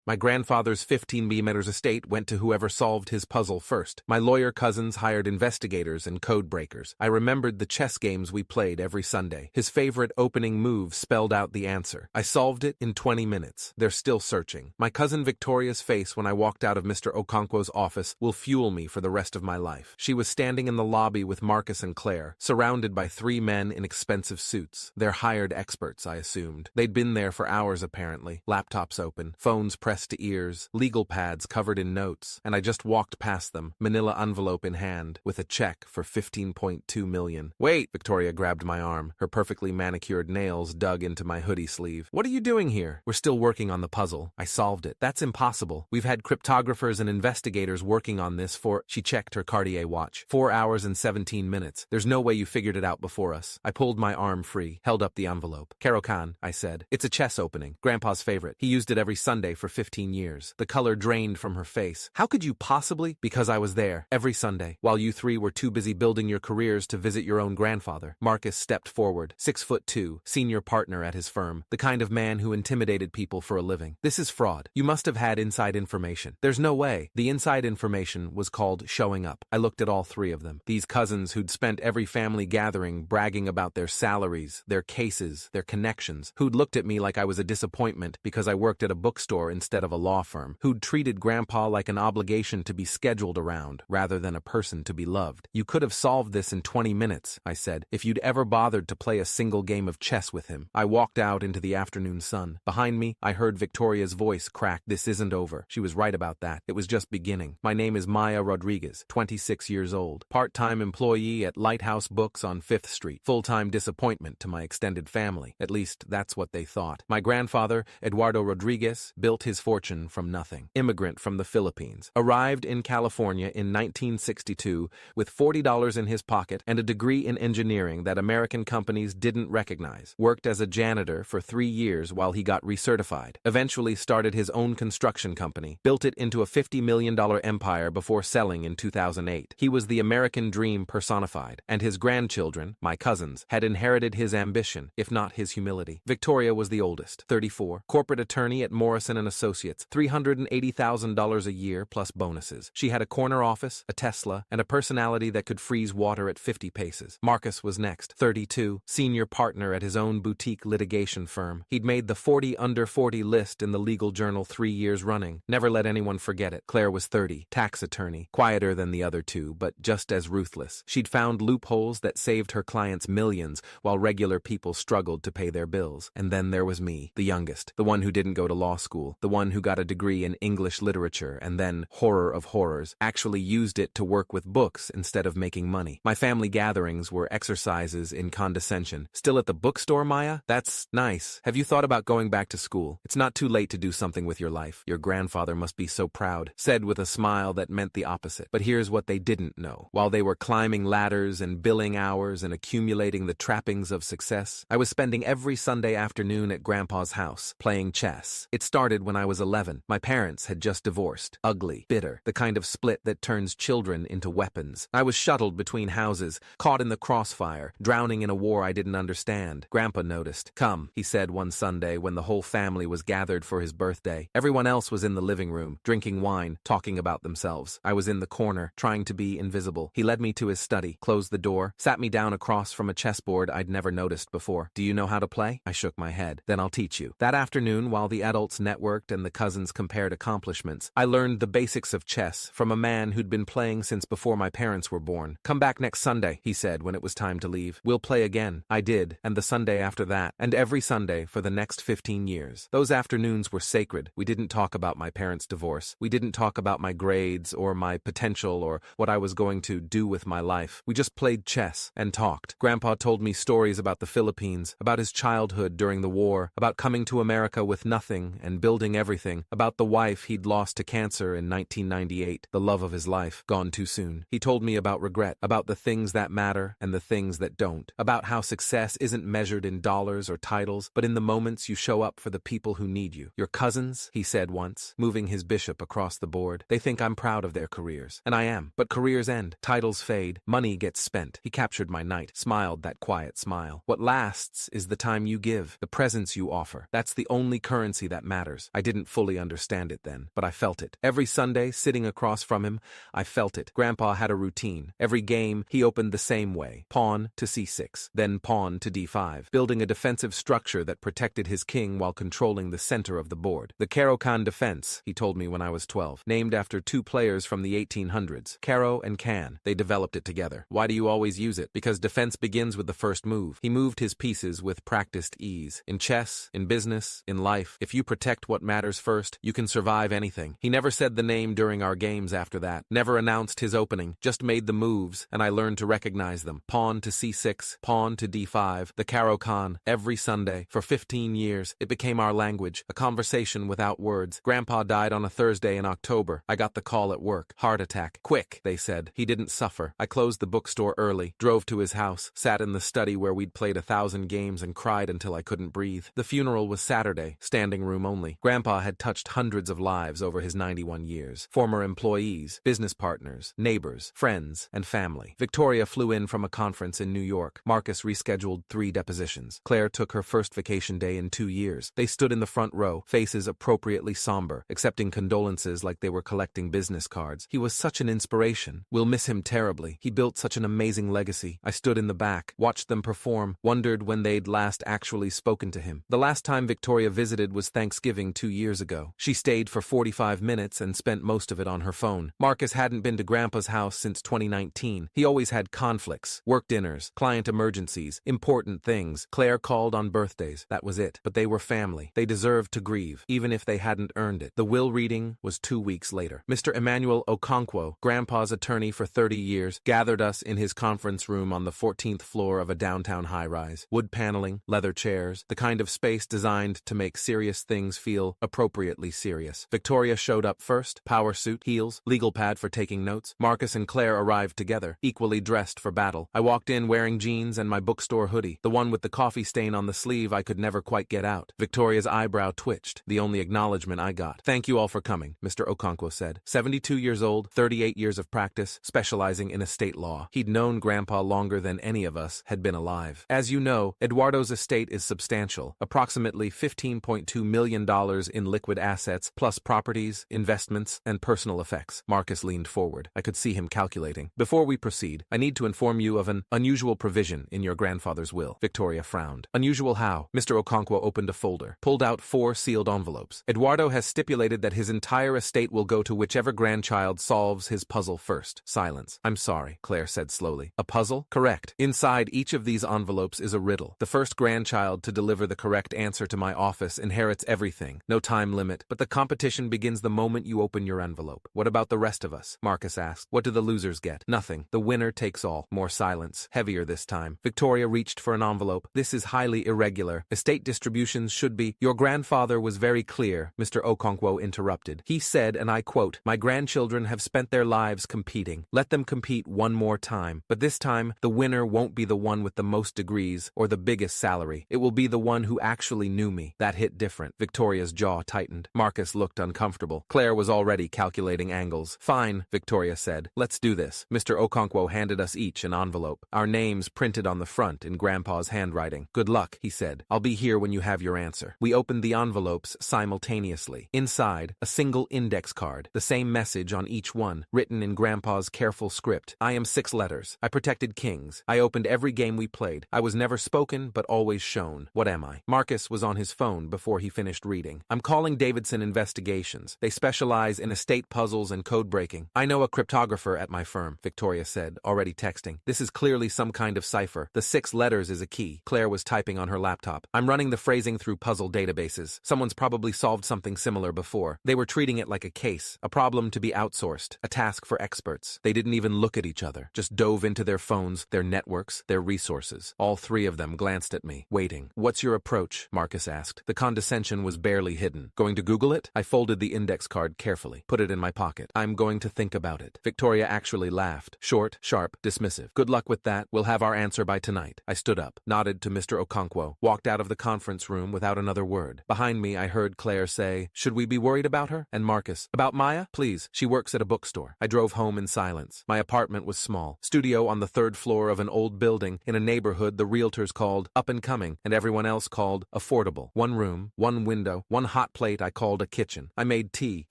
My grandfather's 15 meters estate went to whoever solved his puzzle first. My lawyer cousins hired investigators and code breakers. I remembered the chess games we played every Sunday. His favorite opening move spelled out the answer. I solved it in 20 minutes. They're still searching. My cousin Victoria's face when I walked out of Mr. Okonkwo's office will fuel me for the rest of my life. She was standing in the lobby with Marcus and Claire, surrounded by 3 men in expensive suits. They're hired experts, I assumed. They'd been there for hours apparently, laptops open, phones pressed to ears, legal pads covered in notes, and I just walked past them, manila envelope in hand, with a check for $15.2 million. Wait! Victoria grabbed my arm. Her perfectly manicured nails dug into my hoodie sleeve. What are you doing here? We're still working on the puzzle. I solved it. That's impossible. We've had cryptographers and investigators working on this for— She checked her Cartier watch. 4 hours and 17 minutes. There's no way you figured it out before us. I pulled my arm free, held up the envelope. Caro-Kann, I said. It's a chess opening. Grandpa's favorite. He used it every Sunday for 15 years. The color drained from her face. How could you possibly? Because I was there. Every Sunday. While you 3 were too busy building your careers to visit your own grandfather. Marcus stepped forward. 6'2", senior partner at his firm. The kind of man who intimidated people for a living. This is fraud. You must have had inside information. There's no way. The inside information was called showing up. I looked at all 3 of them. These cousins who'd spent every family gathering bragging about their salaries, their cases, their connections, who'd looked at me like I was a disappointment because I worked at a bookstore instead of a law firm, who'd treated Grandpa like an obligation to be scheduled around rather than a person to be loved. You could have solved this in 20 minutes, I said, if you'd ever bothered to play a single game of chess with him. I walked out into the afternoon sun. Behind me, I heard Victoria's voice crack. This isn't over. She was right about that. It was just beginning. My name is Maya Rodriguez, 26 years old, part-time employee at Lighthouse Books on 5th Street, full-time disappointment to my extended family. At least, that's what they thought. My grandfather, Eduardo Rodriguez, built his fortune from nothing. Immigrant from the Philippines. Arrived in California in 1962 with $40 in his pocket and a degree in engineering that American companies didn't recognize. Worked as a janitor for 3 years while he got recertified. Eventually started his own construction company. Built it into a $50 million empire before selling in 2008. He was the American dream personified, and his grandchildren, my cousins, had inherited his ambition, if not his humility. Victoria was the oldest, 34, corporate attorney at Morrison & Associates, $380,000 a year plus bonuses. She had a corner office, a Tesla, and a personality that could freeze water at 50 paces. Marcus was next, 32, senior partner at his own boutique litigation firm. He'd made the 40 under 40 list in the legal journal 3 years running. Never let anyone forget it. Claire was 30, tax attorney, quieter than the other 2, but just as ruthless. She'd found loopholes that saved her clients millions while regular people struggled to pay their bills. And then there was me, the youngest, the one who didn't go to law school, the one who got a degree in English literature and then, horror of horrors, actually used it to work with books instead of making money. My family gatherings were exercises in condescension. Still at the bookstore, Maya? That's nice. Have you thought about going back to school? It's not too late to do something with your life. Your grandfather must be so proud, said with a smile that meant the opposite. But here's what they didn't know. While they were climbing ladders and billing hours and accumulating the trappings of success, I was spending every Sunday afternoon at Grandpa's house, playing chess. It started when I was 11. My parents had just divorced. Ugly, bitter, the kind of split that turns children into weapons. I was shuttled between houses, caught in the crossfire, drowning in a war I didn't understand. Grandpa noticed. Come, he said one Sunday when the whole family was gathered for his birthday. Everyone else was in the living room, drinking wine, talking about themselves. I was in the corner, trying to be invisible. He led me to his study, closed the door, sat me down across from a chessboard I'd never noticed before. Do you know how to play? I shook my head. Then I'll teach you. That afternoon, while the adults networked and the cousins compared accomplishments, I learned the basics of chess from a man who'd been playing since before my parents were born. Come back next Sunday, he said when it was time to leave. We'll play again. I did, and the Sunday after that, and every Sunday for the next 15 years. Those afternoons were sacred. We didn't talk about my parents' divorce. We didn't talk about my grades or my potential or what I was going to do with my life. We just played chess and talked. Grandpa told me stories about the Philippines, about his childhood during the war, about coming to America with nothing and building everything, about the wife he'd lost to cancer in 1998, the love of his life, gone too soon. He told me about regret, about the things that matter and the things that don't, about how success isn't measured in dollars or titles, but in the moments you show up for the people who need you. Your cousins, he said once, moving his bishop across the board, they think I'm proud of their careers. And I am. But careers end, titles fade, money gets spent. He captured my night, smiled that quiet smile. What lasts is the time you give, the presence you offer. That's the only currency that matters. I didn't didn't fully understand it then, but I felt it. Every Sunday, sitting across from him, I felt it. Grandpa had a routine. Every game, he opened the same way. Pawn to c6, then pawn to d5, building a defensive structure that protected his king while controlling the center of the board. The Caro-Kann defense, he told me when I was 12, named after two players from the 1800s, Caro and Kann. They developed it together. Why do you always use it? Because defense begins with the first move. He moved his pieces with practiced ease. In chess, in business, in life, if you protect what matters first, you can survive anything. He never said the name during our games after that, never announced his opening, just made the moves, and I learned to recognize them. Pawn to c6, pawn to d5, the Caro-Kann, every Sunday. For 15 years, it became our language, a conversation without words. Grandpa died on a Thursday in October. I got the call at work. Heart attack. Quick, they said. He didn't suffer. I closed the bookstore early, drove to his house, sat in the study where we'd played 1,000 games and cried until I couldn't breathe. The funeral was Saturday, standing room only. Grandpa had touched hundreds of lives over his 91 years. Former employees, business partners, neighbors, friends, and family. Victoria flew in from a conference in New York. Marcus rescheduled 3 depositions. Claire took her first vacation day in 2 years. They stood in the front row, faces appropriately somber, accepting condolences like they were collecting business cards. He was such an inspiration. We'll miss him terribly. He built such an amazing legacy. I stood in the back, watched them perform, wondered when they'd last actually spoken to him. The last time Victoria visited was Thanksgiving 2 years ago. She stayed for 45 minutes and spent most of it on her phone. Marcus hadn't been to Grandpa's house since 2019. He always had conflicts, work dinners, client emergencies, important things. Claire called on birthdays. That was it. But they were family. They deserved to grieve, even if they hadn't earned it. The will reading was 2 weeks later. Mr. Emmanuel Okonkwo, Grandpa's attorney for 30 years, gathered us in his conference room on the 14th floor of a downtown high-rise. Wood paneling, leather chairs, the kind of space designed to make serious things feel appropriately serious. Victoria showed up first, power suit, heels, legal pad for taking notes. Marcus and Claire arrived together, equally dressed for battle. I walked in wearing jeans and my bookstore hoodie, the one with the coffee stain on the sleeve I could never quite get out. Victoria's eyebrow twitched, the only acknowledgement I got. "Thank you all for coming," Mr. Okonkwo said. 72 years old, 38 years of practice, specializing in estate law. He'd known Grandpa longer than any of us had been alive. As you know, Eduardo's estate is substantial, approximately $15.2 million in liquid assets, plus properties, investments, and personal effects. Marcus leaned forward. I could see him calculating. "Before we proceed, I need to inform you of an unusual provision in your grandfather's will." Victoria frowned. "Unusual how?" Mr. Okonkwo opened a folder, pulled out 4 sealed envelopes. "Eduardo has stipulated that his entire estate will go to whichever grandchild solves his puzzle first." Silence. "I'm sorry," Claire said slowly. "A puzzle?" "Correct. Inside each of these envelopes is a riddle. The first grandchild to deliver the correct answer to my office inherits everything. No time limit, but the competition begins the moment you open your envelope." "What about the rest of us?" Marcus asked. "What do the losers get?" "Nothing. The winner takes all." More silence. Heavier this time. Victoria reached for an envelope. "This is highly irregular. Estate distributions should be—" "Your grandfather was very clear," Mr. Okonkwo interrupted. "He said, and I quote, 'My grandchildren have spent their lives competing. Let them compete one more time. But this time, the winner won't be the one with the most degrees or the biggest salary. It will be the one who actually knew me.'" That hit different. Victoria's jaw tightened. Marcus looked uncomfortable. Claire was already calculating angles. "Fine," Victoria said. "Let's do this." Mr. Okonkwo handed us each an envelope. Our names printed on the front in Grandpa's handwriting. "Good luck," he said. "I'll be here when you have your answer." We opened the envelopes simultaneously. Inside, a single index card, the same message on each one, written in Grandpa's careful script. "I am 6 letters. I protected kings. I opened every game we played. I was never spoken, but always shown. What am I?" Marcus was on his phone before he finished reading. "I'm calling Davidson Investigations. They specialize in estate puzzles and code breaking. I know a cryptographer at my firm," Victoria said, already texting. "This is clearly some kind of cipher. The 6 letters is a key." Claire was typing on her laptop. "I'm running the phrasing through puzzle databases. Someone's probably solved something similar before. They were treating it like a case, a problem to be outsourced, a task for experts. They didn't even look at each other, just dove into their phones, their networks, their resources. All 3 of them glanced at me, waiting. "What's your approach?" Marcus asked. The condescension was barely hidden. "Going to Google it?" I folded the index card carefully, put it in my pocket. "I'm going to think about it." Victoria actually laughed. Short, sharp, dismissive. "Good luck with that. We'll have our answer by tonight." I stood up, nodded to Mr. Okonkwo, walked out of the conference room without another word. Behind me, I heard Claire say, "Should we be worried about her?" And Marcus, "About Maya? Please. She works at a bookstore." I drove home in silence. My apartment was small. Studio on the 3rd floor of an old building in a neighborhood the realtors called up and coming and everyone else called affordable. 1 room, 1 window, 1 hot hot plate I called a kitchen. I made tea,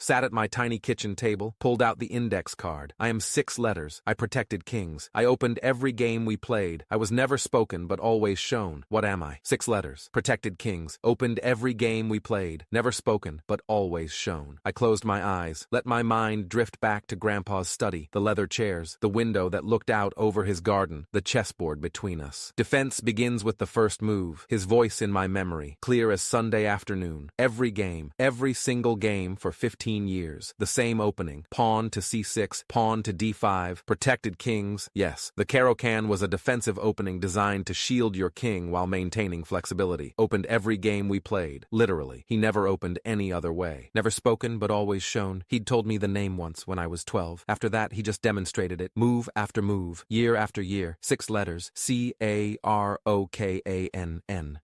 sat at my tiny kitchen table, pulled out the index card. I am 6 letters. I protected kings. I opened every game we played. I was never spoken but always shown. What am I? 6 letters. Protected kings. Opened every game we played. Never spoken but always shown. I closed my eyes, let my mind drift back to Grandpa's study, the leather chairs, the window that looked out over his garden, the chessboard between us. Defense begins with the first move. His voice in my memory, clear as Sunday afternoon. Every game, every single game for 15 years. The same opening. Pawn to c6, pawn to d5, protected kings. Yes, the Caro-Kann was a defensive opening designed to shield your king while maintaining flexibility. Opened every game we played. Literally. He never opened any other way. Never spoken but always shown. He'd told me the name once when I was 12. After that, he just demonstrated it. Move after move. Year after year. 6 letters. C-A-R-O-K-A-N-N.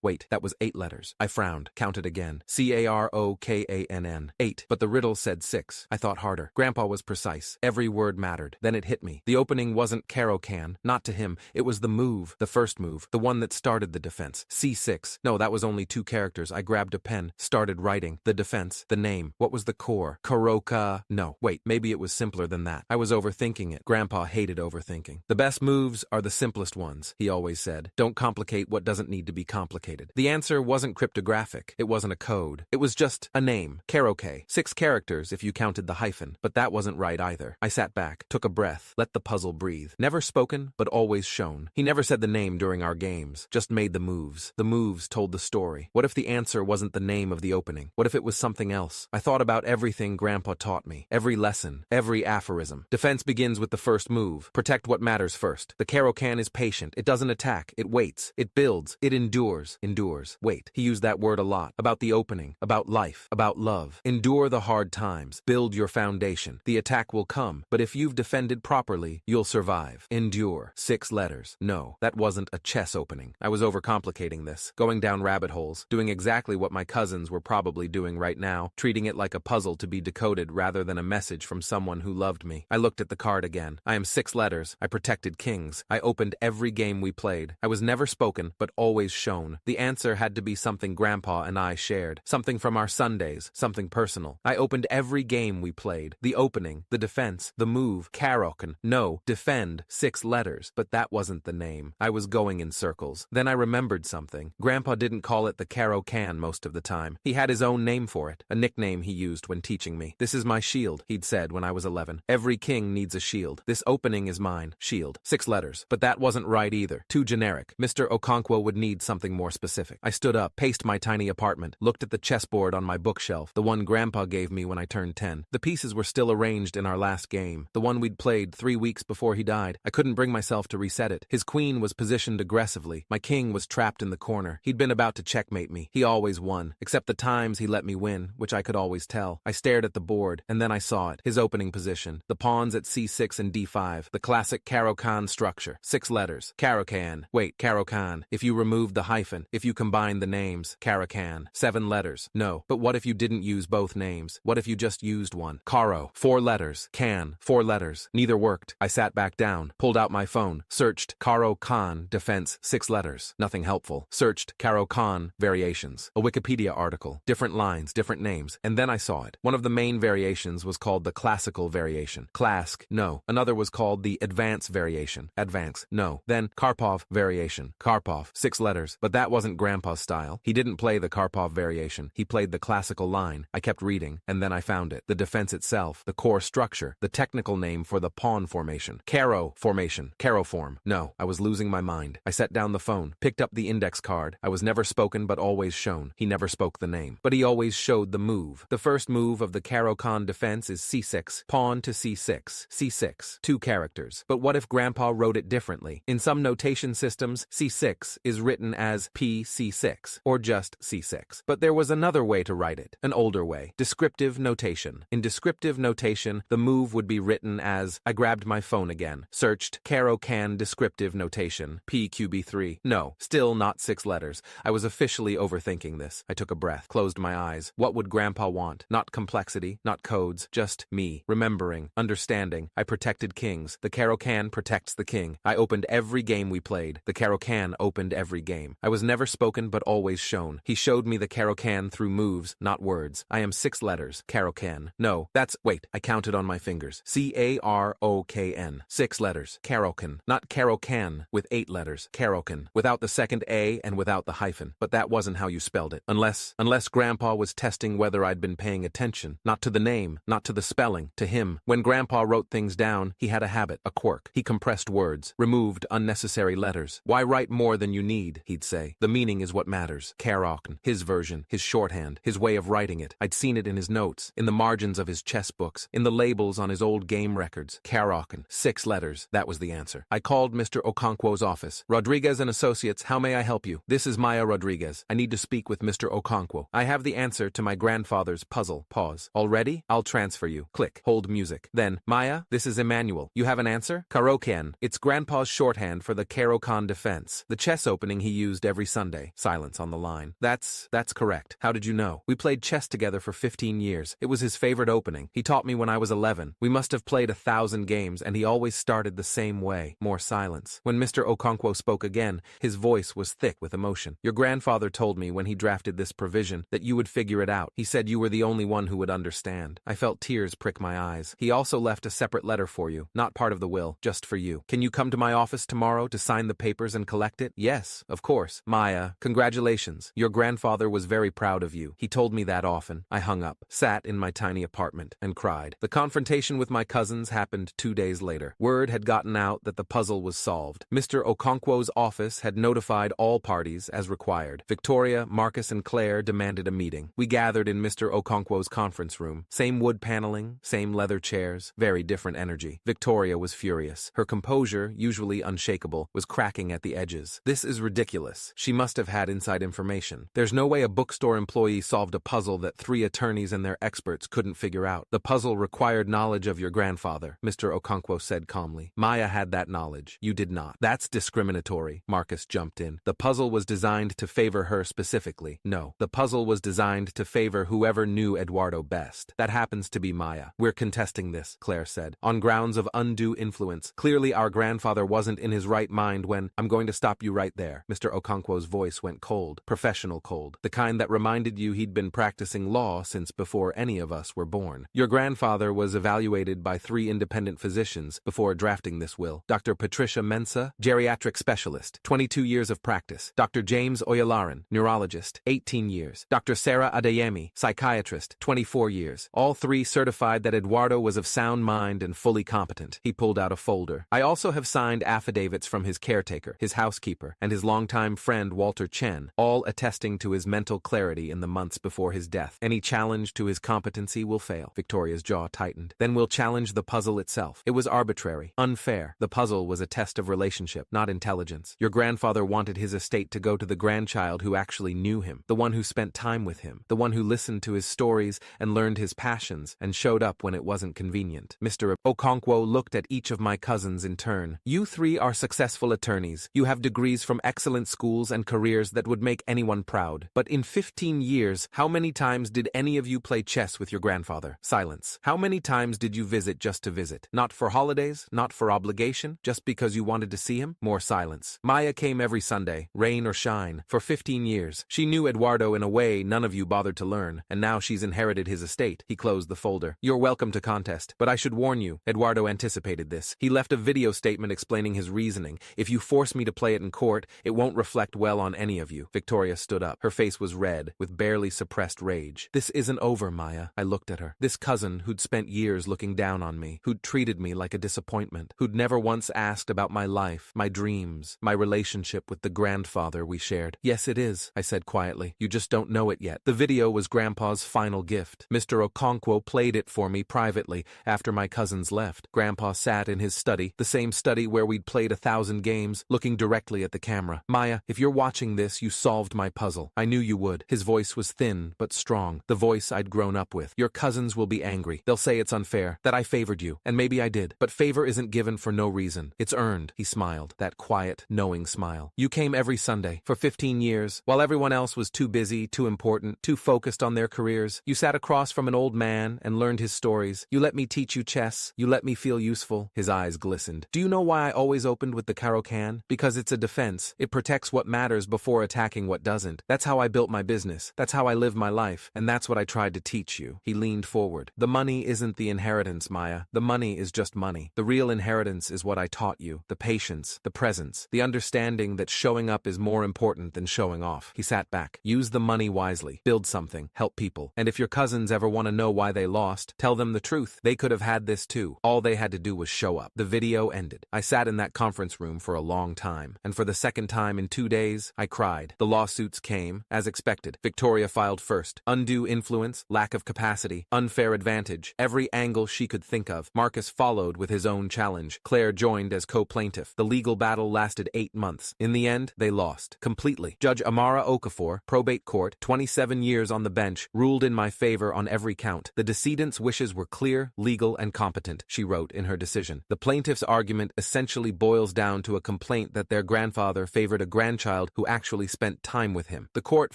Wait, that was 8 letters. I frowned. Counted again. C-A-R-O-K-A-N-N. 8. But the riddle said 6. I thought harder. Grandpa was precise. Every word mattered. Then it hit me. The opening wasn't Caro-Kann. Not to him. It was the move. The first move. The one that started the defense. C6. No, that was only 2 characters. I grabbed a pen. Started writing. The defense. The name. What was the core? Caro-Kann. No. Wait, maybe it was simpler than that. I was overthinking it. Grandpa hated overthinking. The best moves are the simplest ones, he always said. Don't complicate what doesn't need to be complicated. The answer wasn't cryptographic. It wasn't a code. It was just a name. Caro-Kann. 6 characters if you counted the hyphen. But that wasn't right either. I sat back, took a breath, let the puzzle breathe. Never spoken, but always shown. He never said the name during our games, just made the moves. The moves told the story. What if the answer wasn't the name of the opening? What if it was something else? I thought about everything Grandpa taught me. Every lesson, every aphorism. Defense begins with the first move. Protect what matters first. The Caro-Kann is patient. It doesn't attack. It waits. It builds. It endures. Endures. Wait. He used that word a lot. About the opening. About life. About love. Endure the hard times. Build your foundation. The attack will come, but if you've defended properly, you'll survive. Endure. 6 letters. No, that wasn't a chess opening. I was overcomplicating this. Going down rabbit holes. Doing exactly what my cousins were probably doing right now. Treating it like a puzzle to be decoded rather than a message from someone who loved me. I looked at the card again. I am 6 letters. I protected kings. I opened every game we played. I was never spoken, but always shown. The answer had to be something Grandpa and I shared. Something from our Sundays. Something personal. I opened every game we played. The opening, the defense, the move, Caro-Kann. No, defend, 6 letters. But that wasn't the name. I was going in circles. Then I remembered something. Grandpa didn't call it the Caro-Kann most of the time. He had his own name for it. A nickname he used when teaching me. This is my shield, he'd said when I was 11. Every king needs a shield. This opening is mine. Shield. 6 letters. But that wasn't right either. Too generic. Mr. Okonkwo would need something more specific. I stood up, paced my tiny apartment, looked at the chessboard on my bookshelf, the one Grandpa gave me when I turned 10. The pieces were still arranged in our last game, the one we'd played 3 weeks before he died. I couldn't bring myself to reset it. His queen was positioned aggressively. My king was trapped in the corner. He'd been about to checkmate me. He always won, except the times he let me win, which I could always tell. I stared at the board, and then I saw it. His opening position. The pawns at c6 and d5. The classic Caro-Kann structure. 6 letters. Caro-Kann. Wait, Caro-Kann. If you removed the hyphen, if you combined the names. Caro-Kann. 7 letters. No, but what if you didn't use both names? What if you just used one? Caro. 4 letters. Can. 4 letters. Neither worked. I sat back down, pulled out my phone, searched Caro-Kann defense 6 letters. Nothing helpful. Searched Caro-Kann variations. A Wikipedia article. Different lines, different names. And then I saw it. One of the main variations was called the classical variation. Clask. No. Another was called the advance variation. Advance. No. Then Karpov variation. Karpov. 6 letters. But that wasn't Grandpa's style. He didn't play the Karpov variation. He played the classical line. I kept reading, and then I found it. The defense itself. The core structure. The technical name for the pawn formation. Caro formation. Caro form. No. I was losing my mind. I set down the phone, picked up the index card. I was never spoken but always shown. He never spoke the name. But he always showed the move. The first move of the Caro-Kann defense is c6. Pawn to c6. c6. 2 characters. But what if Grandpa wrote it differently? In some notation systems, c6 is written as pc6, or just c6. But there was another way to write it. An older way. Descriptive notation. In descriptive notation, the move would be written as, I grabbed my phone again, searched Caro-Kann descriptive notation, PQB3. No, still not 6 letters. I was officially overthinking this. I took a breath, closed my eyes. What would Grandpa want? Not complexity, not codes, just me, remembering, understanding. I protected kings. The Caro-Kann protects the king. I opened every game we played. The Caro-Kann opened every game. I was never spoken but always shown. He showed me the Caro-Kann through moves, not words. I am 6 letters. Caro-Can. No, wait, I counted on my fingers. C-A-R-O-K-N. 6 letters. Caro-Can. Not Caro-Can, with 8 letters. Caro-Can. Without the second A and without the hyphen. But that wasn't how you spelled it. Unless Grandpa was testing whether I'd been paying attention. Not to the name, not to the spelling, to him. When Grandpa wrote things down, he had a habit, a quirk. He compressed words, removed unnecessary letters. Why write more than you need, he'd say. The meaning is what matters. Caro-Can. His version, his shorthand, his way of writing it. I'd seen it in his notes, in the margins of his chess books, in the labels on his old game records. Caro-Can. 6 letters. That was the answer. I called Mr. Okonkwo's office. Rodriguez & Associates, how may I help you? This is Maya Rodriguez. I need to speak with Mr. Okonkwo. I have the answer to my grandfather's puzzle. Pause. Already? I'll transfer you. Click. Hold music. Then, Maya, this is Emmanuel. You have an answer? Caro-Can. It's Grandpa's shorthand for the Caro-Can defense. The chess opening he used every Sunday. Silence on the line. That's correct. How did you know? We played chess together for 15 years. It was his favorite opening. He taught me when I was 11. We must have played 1,000 games, and he always started the same way. More silence. When Mr. Okonkwo spoke again, his voice was thick with emotion. Your grandfather told me when he drafted this provision that you would figure it out. He said you were the only one who would understand. I felt tears prick my eyes. He also left a separate letter for you, not part of the will, just for you. Can you come to my office tomorrow to sign the papers and collect it? Yes, of course. Maya, congratulations. Your grandfather was very proud of you. He told me that often. I hung up, sat in my tiny apartment, and cried. The confrontation with my cousins happened 2 days later. Word had gotten out that the puzzle was solved. Mr. Okonkwo's office had notified all parties as required. Victoria, Marcus, and Claire demanded a meeting. We gathered in Mr. Okonkwo's conference room. Same wood paneling, same leather chairs, very different energy. Victoria was furious. Her composure, usually unshakable, was cracking at the edges. This is ridiculous. She must have had inside information. There's no way a bookstore employee solved a puzzle that 3 attorneys and their experts couldn't figure out. The puzzle required knowledge of your grandfather, Mr. Okonkwo said calmly. Maya had that knowledge. You did not. That's discriminatory, Marcus jumped in. The puzzle was designed to favor her specifically. No, the puzzle was designed to favor whoever knew Eduardo best. That happens to be Maya. We're contesting this, Claire said, on grounds of undue influence. Clearly our grandfather wasn't in his right mind when— I'm going to stop you right there. Mr. Okonkwo's voice went cold, professional cold, the kind that reminded you he'd been practicing law since before any of us were born. Your grandfather was evaluated by 3 independent physicians before drafting this will. Dr. Patricia Mensah, geriatric specialist, 22 years of practice. Dr. James Oyalaran, neurologist, 18 years. Dr. Sarah Adeyemi, psychiatrist, 24 years. All 3 certified that Eduardo was of sound mind and fully competent. He pulled out a folder. I also have signed affidavits from his caretaker, his housekeeper, and his longtime friend Walter Chen, all attesting to his mental clarity in the months before his death. Any challenge to his competency will fail. Victoria's jaw tightened. Then we'll challenge the puzzle itself. It was arbitrary, unfair. The puzzle was a test of relationship, not intelligence. Your grandfather wanted his estate to go to the grandchild who actually knew him, the one who spent time with him, the one who listened to his stories and learned his passions and showed up when it wasn't convenient. Mr. Okonkwo looked at each of my cousins in turn. You 3 are successful attorneys. You have degrees from excellent schools and careers that would make anyone proud. But in 15 years, how many times did any of you play chess with your grandfather? Silence. How many times did you visit just to visit? Not for holidays, not for obligation, just because you wanted to see him? More silence. Maya came every Sunday, rain or shine, for 15 years. She knew Eduardo in a way none of you bothered to learn, and now she's inherited his estate. He closed the folder. You're welcome to contest, but I should warn you, Eduardo anticipated this. He left a video statement explaining his reasoning. If you force me to play it in court, it won't reflect well on any of you. Victoria stood up. Her face was red, with barely suppressed rage. This isn't over, Maya. I looked at her. This cousin who'd spent years looking down on me, who'd treated me like a disappointment, who'd never once asked about my life, my dreams, my relationship with the grandfather we shared. Yes, it is, I said quietly. You just don't know it yet. The video was Grandpa's final gift. Mr. Okonkwo played it for me privately after my cousins left. Grandpa sat in his study, the same study where we'd played 1,000 games, looking directly at the camera. Maya, if you're watching this, you solved my puzzle. I knew you would. His voice was thin but strong, the voice I'd grown up with. Your cousins will be angry. They'll say it's unfair, that I favored you, and maybe I did. But favor isn't given for no reason. It's earned. He smiled, that quiet, knowing smile. You came every Sunday, for 15 years, while everyone else was too busy, too important, too focused on their careers. You sat across from an old man and learned his stories. You let me teach you chess. You let me feel useful. His eyes glistened. Do you know why I always opened with the Caro-Can? Because it's a defense. It protects what matters before attacking what doesn't. That's how I built my business. That's how I live my life, and that's what I tried to teach you. He leaned forward. The money isn't the inheritance, Maya. The money is just money. The real inheritance is what I taught you. The patience, the presence, the understanding that showing up is more important than showing off. He sat back. Use the money wisely. Build something. Help people. And if your cousins ever want to know why they lost, tell them the truth. They could have had this too. All they had to do was show up. The video ended. I sat in that conference room for a long time, and for the second time in 2 days, I cried. The lawsuits came, as expected. Victoria filed first. Undue influence, lack of capacity, unfair advantage, every angle she could think of. Marcus followed with his own challenge. Claire joined as co-plaintiff. The legal battle lasted 8 months. In the end, they lost. Completely. Judge Amara Okafor, probate court, 27 years on the bench, ruled in my favor on every count. The decedent's wishes were clear, legal, and competent, she wrote in her decision. The plaintiff's argument essentially boils down to a complaint that their grandfather favored a grandchild who actually spent time with him. The court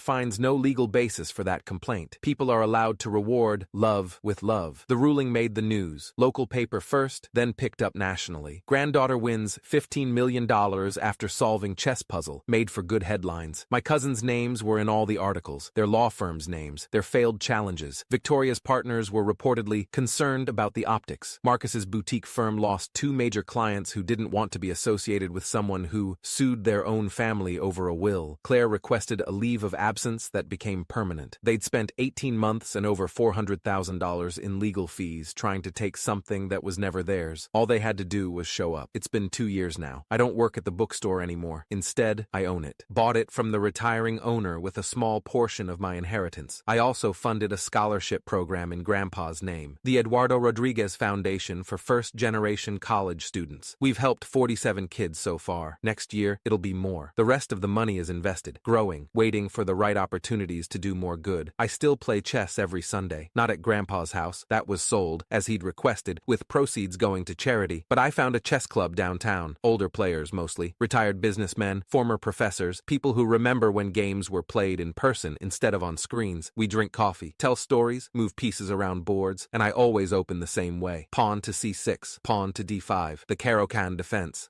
finds no legal basis for that complaint. People are allowed to reward love with love. The ruling made the news. Local paper first, then picked up nationally. Granddaughter wins $15 million after solving chess puzzle. Made for good headlines. My cousins' names were in all the articles. Their law firms' names. Their failed challenges. Victoria's partners were reportedly concerned about the optics. Marcus's boutique firm lost 2 major clients who didn't want to be associated with someone who sued their own family over a will. Claire requested a leave of absence that became permanent. They'd spent 18 months and over $400,000 in legal fees trying to take something that was never theirs. All they had to do was show up. It's been 2 years now. I don't work at the bookstore anymore. Instead, I own it. Bought it from the retiring owner with a small portion of my inheritance. I also funded a scholarship program in Grandpa's name, the Eduardo Rodriguez Foundation for first-generation college students. We've helped 47 kids so far. Next year, it'll be more. The rest of the money is invested, growing, waiting for the right opportunities to do more good. I still play chess every Sunday. Not at Grandpa's house. That was sold, as he'd requested, with proceeds going to charity. But I found a chess club downtown. Older players mostly. Retired businessmen, former professors, people who remember when games were played in person instead of on screens. We drink coffee, tell stories, move pieces around boards, and I always open the same way. Pawn to c6, pawn to d5, the Caro-Kann defense.